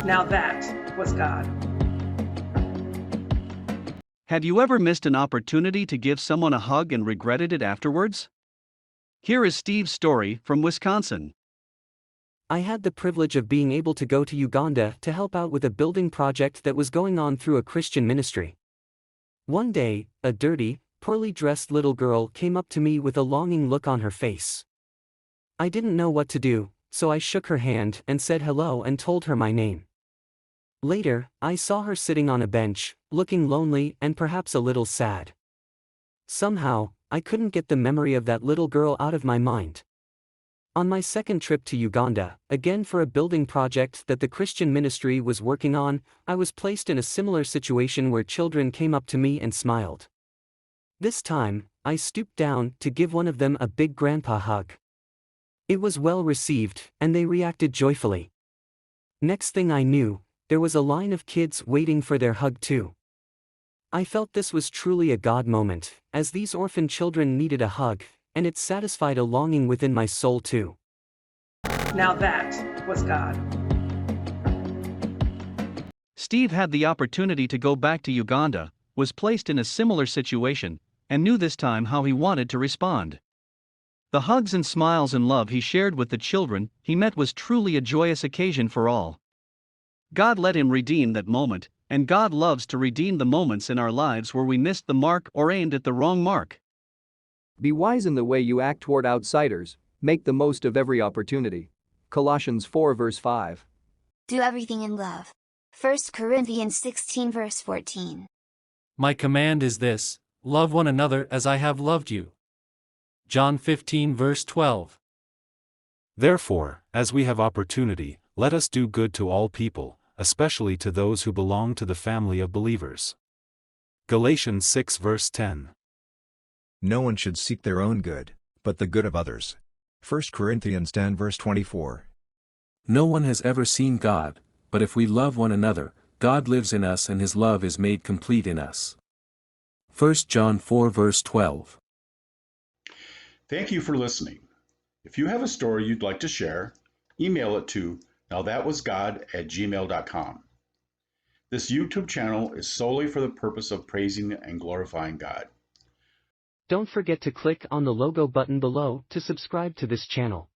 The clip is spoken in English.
Now that was God. Have you ever missed an opportunity to give someone a hug and regretted it afterwards? Here is Steve's story from Wisconsin. I had the privilege of being able to go to Uganda to help out with a building project that was going on through a Christian ministry. One day, a dirty, poorly dressed little girl came up to me with a longing look on her face. I didn't know what to do, so I shook her hand and said hello and told her my name. Later, I saw her sitting on a bench, looking lonely and perhaps a little sad. Somehow, I couldn't get the memory of that little girl out of my mind. On my second trip to Uganda, again for a building project that the Christian ministry was working on, I was placed in a similar situation where children came up to me and smiled. This time, I stooped down to give one of them a big grandpa hug. It was well received, and they reacted joyfully. Next thing I knew, there was a line of kids waiting for their hug too. I felt this was truly a God moment, as these orphan children needed a hug, and it satisfied a longing within my soul too. Now that was God. Steve had the opportunity to go back to Uganda, was placed in a similar situation, and knew this time how he wanted to respond. The hugs and smiles and love he shared with the children he met was truly a joyous occasion for all. God let him redeem that moment, and God loves to redeem the moments in our lives where we missed the mark or aimed at the wrong mark. Be wise in the way you act toward outsiders, make the most of every opportunity. Colossians 4 verse 5. Do everything in love. 1 Corinthians 16 verse 14. My command is this: love one another as I have loved you. John 15 verse 12. Therefore, as we have opportunity, let us do good to all people, especially to those who belong to the family of believers. Galatians 6 verse 10. No one should seek their own good, but the good of others. 1 Corinthians 10 verse 24. No one has ever seen God, but if we love one another, God lives in us and His love is made complete in us. 1 John 4 verse 12. Thank you for listening. If you have a story you'd like to share, email it to nowthatwasgod@gmail.com. This YouTube channel is solely for the purpose of praising and glorifying God. Don't forget to click on the logo button below to subscribe to this channel.